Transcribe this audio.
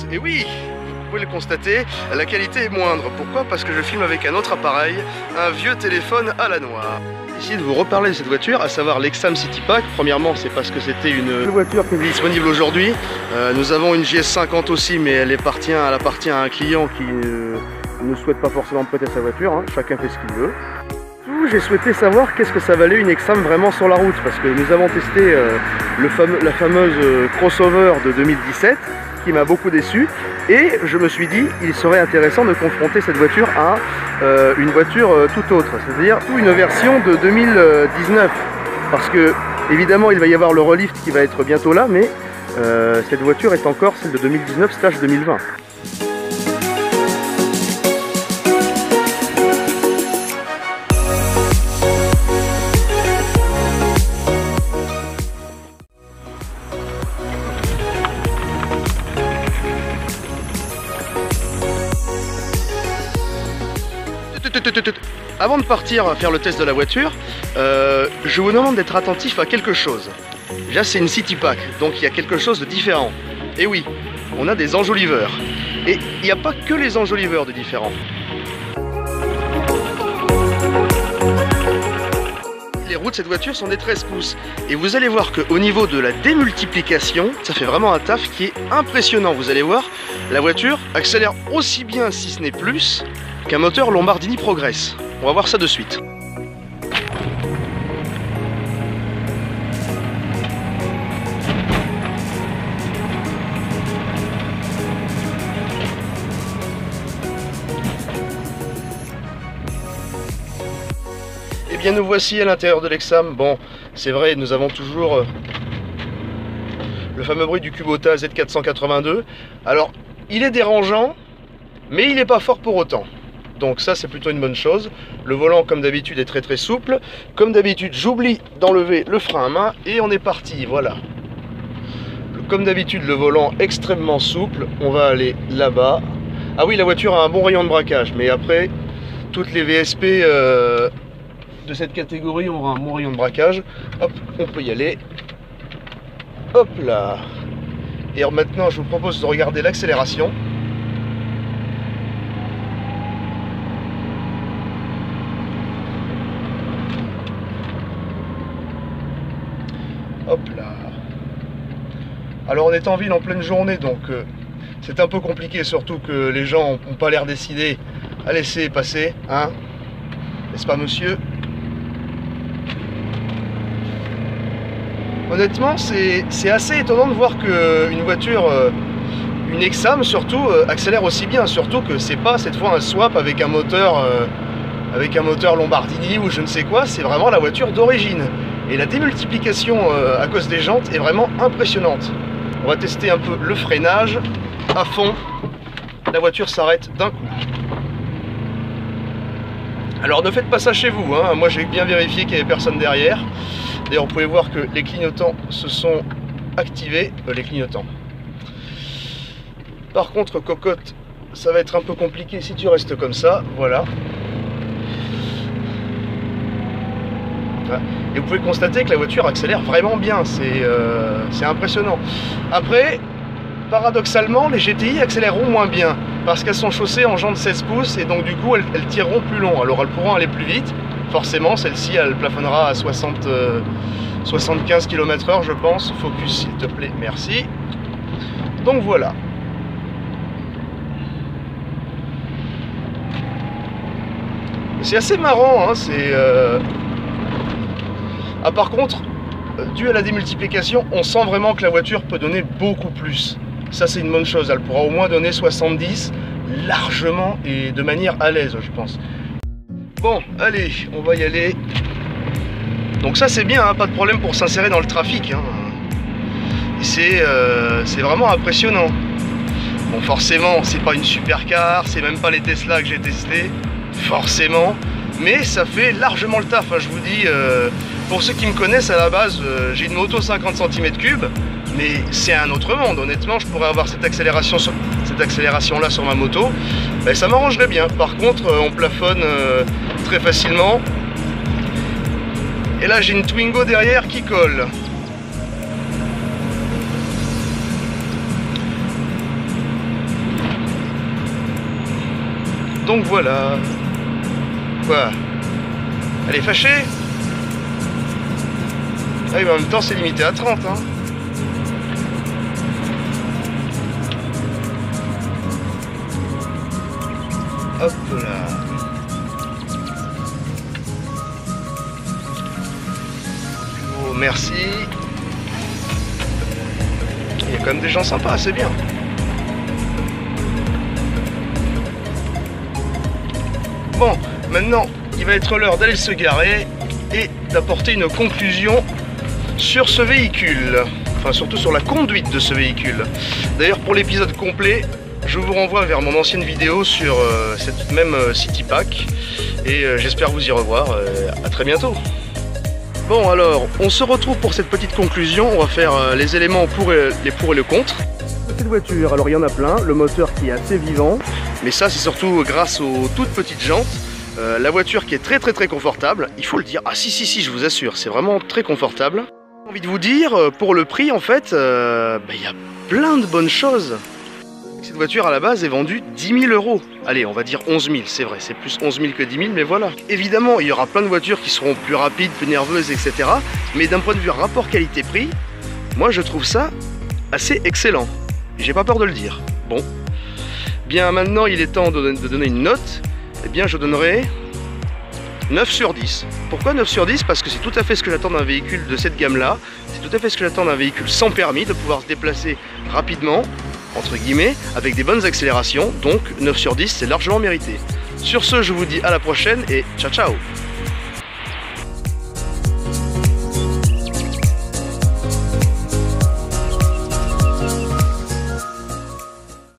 Et oui, vous pouvez le constater, la qualité est moindre. Pourquoi? Parce que je filme avec un autre appareil, un vieux téléphone à la noire. Essayer de vous reparler de cette voiture, à savoir l'Exam Citypack. Premièrement, c'est parce que c'était une voiture qui est disponible aujourd'hui. Nous avons une JS50 aussi, mais elle appartient à un client qui ne souhaite pas forcément prêter sa voiture, hein. Chacun fait ce qu'il veut. J'ai souhaité savoir qu'est-ce que ça valait une Exam vraiment sur la route, parce que nous avons testé la fameuse crossover de 2017 qui m'a beaucoup déçu, et je me suis dit il serait intéressant de confronter cette voiture à une voiture tout autre, c'est-à-dire une version de 2019, parce que évidemment il va y avoir le relift qui va être bientôt là, mais cette voiture est encore celle de 2019/2020. Avant de partir faire le test de la voiture, je vous demande d'être attentif à quelque chose. Déjà, c'est une Citypack, donc il y a quelque chose de différent. Et oui, on a des enjoliveurs. Et il n'y a pas que les enjoliveurs de différents. Les roues de cette voiture sont des 13 pouces. Et vous allez voir qu'au niveau de la démultiplication, ça fait vraiment un taf qui est impressionnant. Vous allez voir, la voiture accélère aussi bien, si ce n'est plus, qu'un moteur Lombardini Progress. On va voir ça de suite. Eh bien, nous voici à l'intérieur de l'Exam. Bon, c'est vrai, nous avons toujours le fameux bruit du Kubota Z482. Alors, il est dérangeant, mais il n'est pas fort pour autant. Donc ça, c'est plutôt une bonne chose. Le volant, comme d'habitude, est très très souple. Comme d'habitude, j'oublie d'enlever le frein à main et on est parti, voilà. Comme d'habitude, le volant extrêmement souple. On va aller là-bas. Ah oui, la voiture a un bon rayon de braquage, mais après, toutes les VSP de cette catégorie auront un bon rayon de braquage. Hop, on peut y aller. Hop là. Et alors maintenant, je vous propose de regarder l'accélération. Hop là. Alors on est en ville en pleine journée, donc c'est un peu compliqué, surtout que les gens n'ont pas l'air décidés à laisser passer, hein, n'est-ce pas monsieur? Honnêtement, c'est assez étonnant de voir qu'une voiture, une Exam surtout, accélère aussi bien, surtout que c'est pas cette fois un swap avec un moteur Lombardini ou je ne sais quoi, c'est vraiment la voiture d'origine. Et la démultiplication à cause des jantes est vraiment impressionnante. On va tester un peu le freinage à fond. La voiture s'arrête d'un coup. Alors ne faites pas ça chez vous, hein. Moi j'ai bien vérifié qu'il n'y avait personne derrière. D'ailleurs vous pouvez voir que les clignotants se sont activés, les clignotants. Par contre, cocotte, ça va être un peu compliqué si tu restes comme ça, voilà. Et vous pouvez constater que la voiture accélère vraiment bien, c'est impressionnant. Après, paradoxalement, les GTI accéléreront moins bien, parce qu'elles sont chaussées en jantes 16 pouces, et donc du coup, elles tireront plus long. Alors elles pourront aller plus vite, forcément, celle-ci, elle plafonnera à 75 km/h, je pense. Focus, s'il te plaît, merci. Donc voilà. C'est assez marrant, hein, Ah, par contre, dû à la démultiplication, on sent vraiment que la voiture peut donner beaucoup plus. Ça, c'est une bonne chose. Elle pourra au moins donner 70 largement et de manière à l'aise, je pense. Bon, allez, on va y aller. Donc ça, c'est bien, hein, pas de problème pour s'insérer dans le trafic, hein. C'est vraiment impressionnant. Bon, forcément, c'est pas une supercar, c'est même pas les Tesla que j'ai testé, forcément. Mais ça fait largement le taf, hein, je vous dis. Pour ceux qui me connaissent, à la base, j'ai une moto 50 cm3, mais c'est un autre monde. Honnêtement, je pourrais avoir cette accélération-là sur ma moto, ben, ça m'arrangerait bien. Par contre, on plafonne très facilement. Et là, j'ai une Twingo derrière qui colle. Donc voilà. Quoi? Elle est fâchée? Ah oui, mais en même temps, c'est limité à 30, hein. Hop là. Oh, merci. Il y a quand même des gens sympas, c'est bien. Bon, maintenant, il va être l'heure d'aller se garer et d'apporter une conclusion sur ce véhicule. Enfin, surtout sur la conduite de ce véhicule. D'ailleurs, pour l'épisode complet, je vous renvoie vers mon ancienne vidéo sur cette même CityPack. Et j'espère vous y revoir. À très bientôt. Bon, alors, on se retrouve pour cette petite conclusion. On va faire les éléments pour les pour et le contre. Cette voiture, alors il y en a plein. Le moteur qui est assez vivant. Mais ça, c'est surtout grâce aux toutes petites jantes. La voiture qui est très confortable, il faut le dire. Ah si, je vous assure, c'est vraiment très confortable. J'ai envie de vous dire, pour le prix en fait, il y a plein de bonnes choses. Cette voiture à la base est vendue 10 000 €. Allez, on va dire 11 000, c'est vrai, c'est plus 11 000 que 10 000, mais voilà. Évidemment, il y aura plein de voitures qui seront plus rapides, plus nerveuses, etc. Mais d'un point de vue rapport qualité-prix, moi je trouve ça assez excellent. J'ai pas peur de le dire. Bon. Bien, maintenant il est temps de donner une note. Eh bien, je donnerai 9 sur 10. Pourquoi 9 sur 10? Parce que c'est tout à fait ce que j'attends d'un véhicule de cette gamme-là. C'est tout à fait ce que j'attends d'un véhicule sans permis, de pouvoir se déplacer rapidement, entre guillemets, avec des bonnes accélérations. Donc 9 sur 10, c'est largement mérité. Sur ce, je vous dis à la prochaine et ciao ciao.